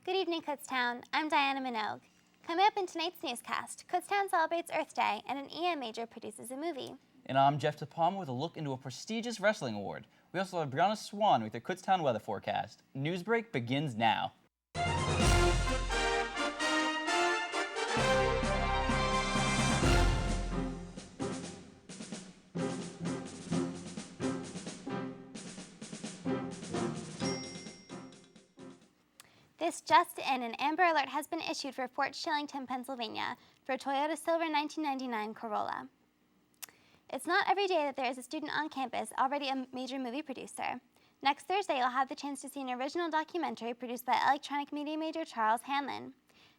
Good evening, Kutztown. I'm Diana Minogue. Coming up in tonight's newscast, Kutztown celebrates Earth Day and an EM major produces a movie. And I'm Jeff DePalma with a look into a prestigious wrestling award. We also have Brianna Swan with your Kutztown weather forecast. Newsbreak begins now. This just in, an Amber Alert has been issued for Fort Shillington, Pennsylvania, for a Toyota Silver 1999 Corolla. It's not every day that there is a student on campus already a major movie producer. Next Thursday, you'll have the chance to see an original documentary produced by electronic media major Charles Hanlon.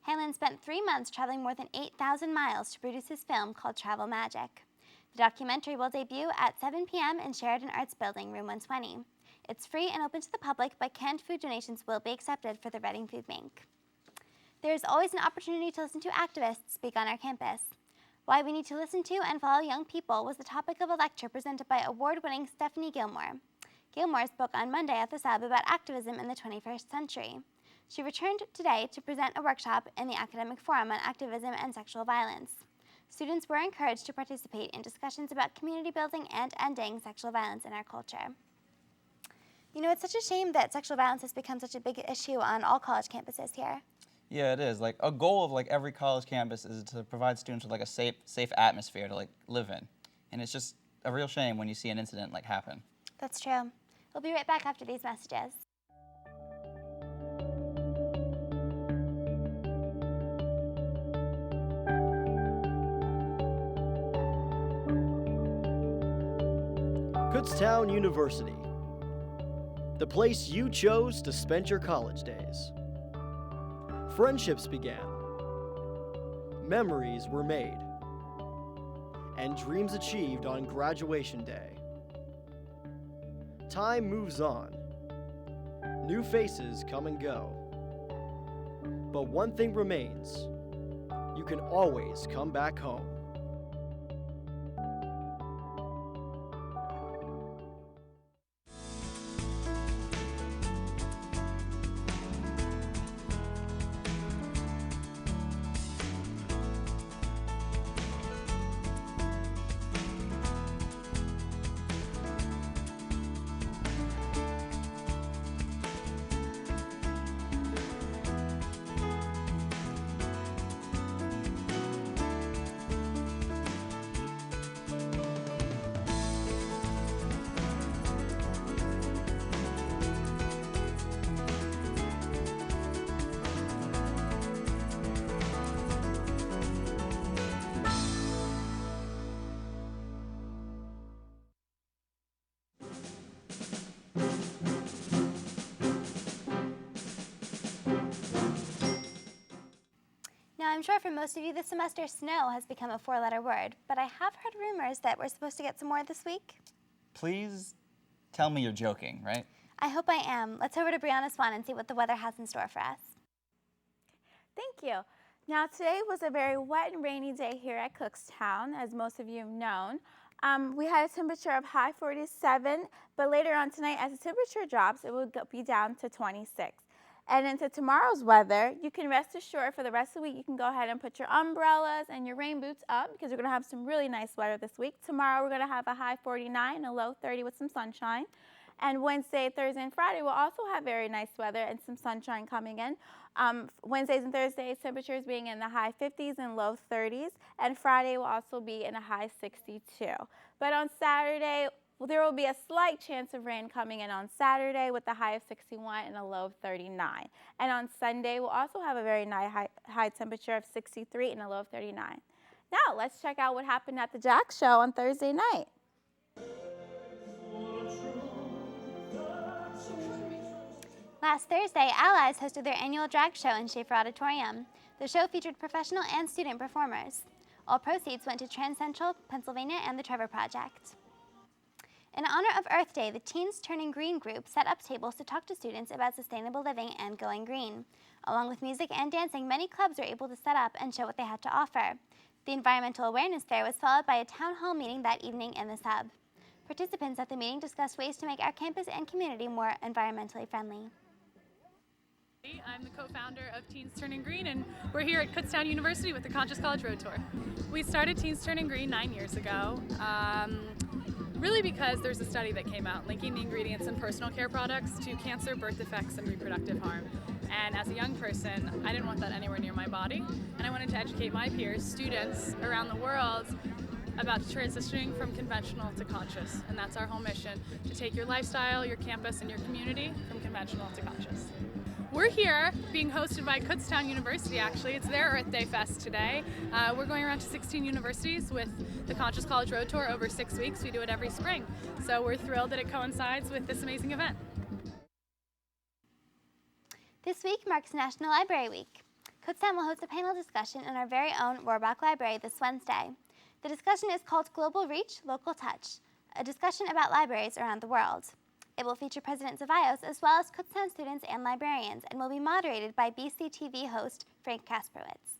Hanlon spent 3 months traveling more than 8,000 miles to produce his film called Travel Magic. The documentary will debut at 7 p.m. in Sheridan Arts Building, room 120. It's free and open to the public, but canned food donations will be accepted for the Reading Food Bank. There is always an opportunity to listen to activists speak on our campus. Why we need to listen to and follow young people was the topic of a lecture presented by award-winning Stephanie Gilmore. Gilmore spoke on Monday at the Sub about activism in the 21st century. She returned today to present a workshop in the Academic Forum on Activism and Sexual Violence. Students were encouraged to participate in discussions about community building and ending sexual violence in our culture. You know, it's such a shame that sexual violence has become such a big issue on all college campuses here. Yeah, it is. Like, a goal of every college campus is to provide students with a safe atmosphere to live in. And it's just a real shame when you see an incident happen. That's true. We'll be right back after these messages. Kutztown University, the place you chose to spend your college days. Friendships began, memories were made, and dreams achieved on graduation day. Time moves on, new faces come and go, but one thing remains: you can always come back home. Now, I'm sure for most of you this semester, snow has become a 4-letter word, but I have heard rumors that we're supposed to get some more this week. Please tell me you're joking, right? I hope I am. Let's over to Brianna Swan and see what the weather has in store for us. Thank you. Now, today was a very wet and rainy day here at Kutztown, as most of you have known. We had a temperature of high 47, but later on tonight, as the temperature drops, it will be down to 26. And into tomorrow's weather, you can rest assured for the rest of the week, you can go ahead and put your umbrellas and your rain boots up because we're going to have some really nice weather this week. Tomorrow, we're going to have a high 49 and a low 30 with some sunshine. And Wednesday, Thursday, and Friday will also have very nice weather and some sunshine coming in. Wednesdays and Thursdays, temperatures being in the high 50s and low 30s. And Friday will also be in a high 62. But on Saturday, there will be a slight chance of rain coming in on Saturday with a high of 61 and a low of 39. And on Sunday, we'll also have a very nice high temperature of 63 and a low of 39. Now, let's check out what happened at the Jack Show on Thursday night. Last Thursday, Allies hosted their annual drag show in Schaefer Auditorium. The show featured professional and student performers. All proceeds went to Trans Central, Pennsylvania, and the Trevor Project. In honor of Earth Day, the Teens Turning Green group set up tables to talk to students about sustainable living and going green. Along with music and dancing, many clubs were able to set up and show what they had to offer. The environmental awareness fair was followed by a town hall meeting that evening in the Sub. Participants at the meeting discussed ways to make our campus and community more environmentally friendly. I'm the co-founder of Teens Turning Green, and we're here at Kutztown University with the Conscious College Road Tour. We started Teens Turning Green 9 years ago, really because there's a study that came out linking the ingredients in personal care products to cancer, birth defects, and reproductive harm. And as a young person, I didn't want that anywhere near my body, and I wanted to educate my peers, students around the world, about transitioning from conventional to conscious. And that's our whole mission, to take your lifestyle, your campus, and your community from conventional to conscious. We're here being hosted by Kutztown University, actually. It's their Earth Day Fest today. We're going around to 16 universities with the Conscious College Road Tour over 6 weeks. We do it every spring. So we're thrilled that it coincides with this amazing event. This week marks National Library Week. Kutztown will host a panel discussion in our very own Rohrbach Library this Wednesday. The discussion is called Global Reach, Local Touch, a discussion about libraries around the world. It will feature President Zavaios as well as Kutztown students and librarians and will be moderated by BCTV host Frank Kasperwitz.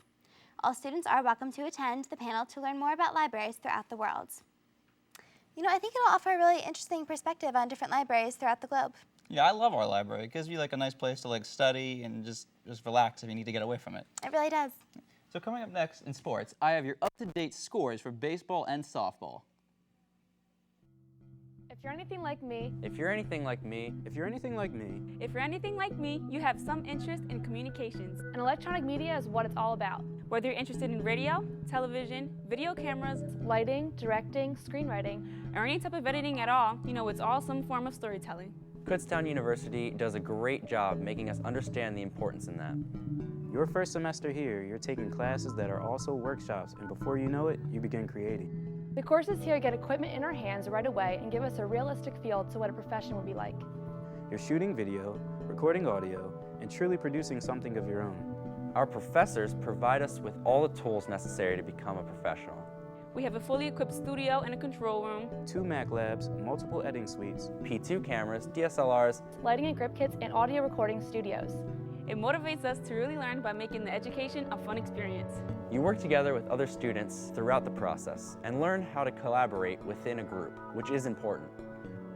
All students are welcome to attend the panel to learn more about libraries throughout the world. You know, I think it'll offer a really interesting perspective on different libraries throughout the globe. Yeah, I love our library. It gives you like a nice place to like study and just relax if you need to get away from it. It really does. So coming up next in sports, I have your up-to-date scores for baseball and softball. If you're anything like me, If you're anything like me, If you're anything like me, if you're anything like me, you have some interest in communications. And electronic media is what it's all about. Whether you're interested in radio, television, video cameras, Lighting, directing, screenwriting. or any type of editing at all, you know it's all some form of storytelling. Kutztown University does a great job making us understand the importance in that. your first semester here, you're taking classes that are also workshops, and before you know it, you begin creating. The courses here get equipment in our hands right away and give us a realistic feel to what a profession would be like. You're shooting video, recording audio, and truly producing something of your own. Our professors provide us with all the tools necessary to become a professional. We have a fully equipped studio and a control room, 2 Mac labs, multiple editing suites, P2 cameras, DSLRs, Lighting and grip kits and audio recording studios. It motivates us to really learn by making the education a fun experience. You work together with other students throughout the process and learn how to collaborate within a group, which is important.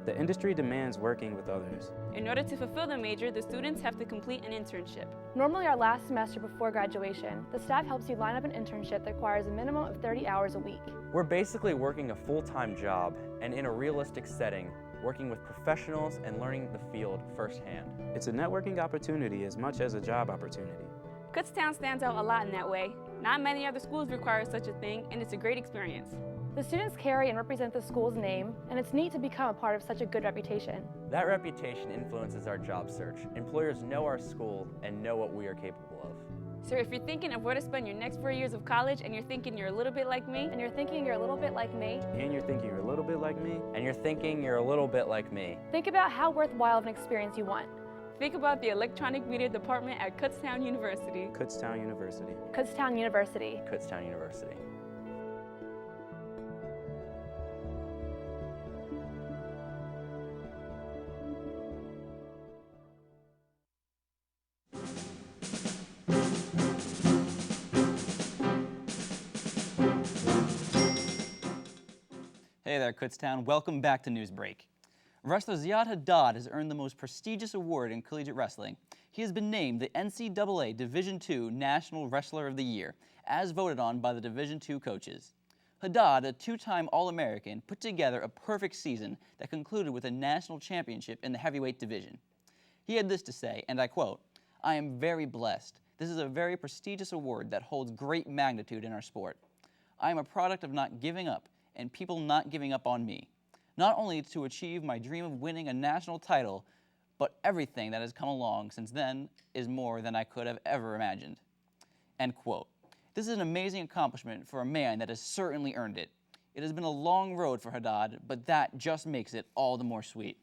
The industry demands working with others. In order to fulfill the major, the students have to complete an internship. Normally our last semester before graduation, the staff helps you line up an internship that requires a minimum of 30 hours a week. We're basically working a full-time job and in a realistic setting, working with professionals and learning the field firsthand. It's a networking opportunity as much as a job opportunity. Kutztown stands out a lot in that way. Not many other schools require such a thing, and it's a great experience. The students carry and represent the school's name, and it's neat to become a part of such a good reputation. That reputation influences our job search. Employers know our school and know what we are capable of. So if you're thinking of where to spend your next 4 years of college and you're thinking you're a little bit like me, And you're thinking you're a little bit like me, And you're thinking you're a little bit like me, And you're thinking you're a little bit like me, think about how worthwhile of an experience you want. think about the electronic media department at Kutztown University. Kutztown University. Kutztown University. Kutztown University. Hey there, Kutztown. Welcome back to Newsbreak. Wrestler Ziad Haddad has earned the most prestigious award in collegiate wrestling. He has been named the NCAA Division II National Wrestler of the Year, as voted on by the Division II coaches. Haddad, a 2-time All-American, put together a perfect season that concluded with a national championship in the heavyweight division. He had this to say, and I quote, "I am very blessed. This is a very prestigious award that holds great magnitude in our sport. I am a product of not giving up and people not giving up on me. Not only to achieve my dream of winning a national title, but everything that has come along since then is more than I could have ever imagined." End quote. This is an amazing accomplishment for a man that has certainly earned it. It has been a long road for Haddad, but that just makes it all the more sweet.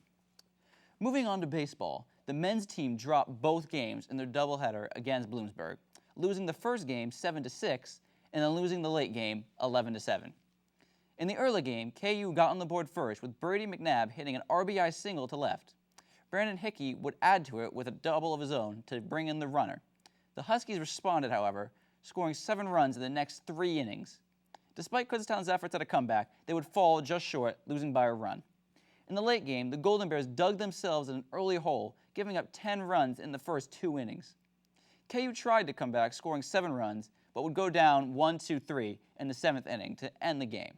Moving on to baseball, the men's team dropped both games in their doubleheader against Bloomsburg, losing the first game 7-6 and then losing the late game 11-7. In the early game, KU got on the board first with Brady McNabb hitting an RBI single to left. Brandon Hickey would add to it with a double of his own to bring in the runner. The Huskies responded, however, scoring 7 runs in the next 3 innings. Despite Kutztown's efforts at a comeback, they would fall just short, losing by a run. In the late game, the Golden Bears dug themselves in an early hole, giving up 10 runs in the first 2 innings. KU tried to come back, scoring 7 runs, but would go down 1-2-3 in the 7th inning to end the game.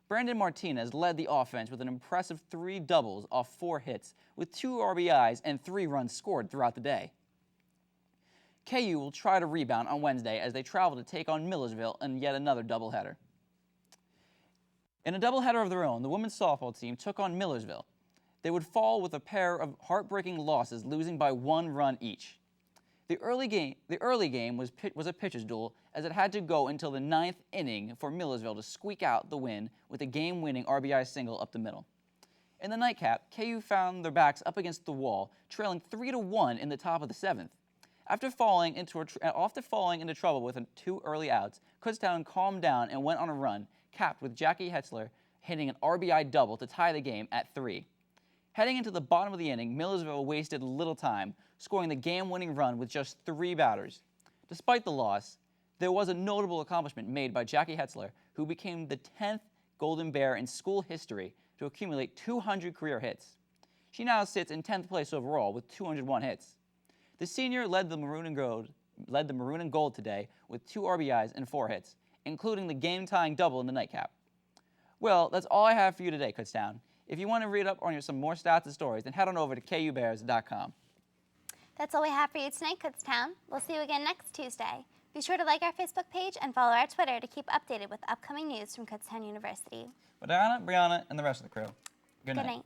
Brandon Martinez led the offense with an impressive 3 doubles off 4 hits, with 2 RBIs and 3 runs scored throughout the day. KU will try to rebound on Wednesday as they travel to take on Millersville in yet another doubleheader. In a doubleheader of their own, the women's softball team took on Millersville. They would fall with a pair of heartbreaking losses, losing by 1 run each. The early game was a pitcher's duel, as it had to go until the 9th inning for Millersville to squeak out the win with a game-winning RBI single up the middle. In the nightcap, KU found their backs up against the wall, trailing 3-1 in the top of the 7th. After falling into trouble with 2 early outs, Kutztown calmed down and went on a run, capped with Jackie Hetzler hitting an RBI double to tie the game at 3. Heading into the bottom of the inning, Millersville wasted little time, scoring the game-winning run with just 3 batters. Despite the loss, there was a notable accomplishment made by Jackie Hetzler, who became the 10th Golden Bear in school history to accumulate 200 career hits. She now sits in 10th place overall with 201 hits. The senior led the Maroon and Gold today with 2 RBIs and 4 hits, including the game-tying double in the nightcap. Well, that's all I have for you today, Kutztown. If you want to read up on some more stats and stories, then head on over to kubears.com. That's all we have for you tonight, Kutztown. We'll see you again next Tuesday. Be sure to like our Facebook page and follow our Twitter to keep updated with upcoming news from Kutztown University. Diana, Brianna, and the rest of the crew, good night. Good night.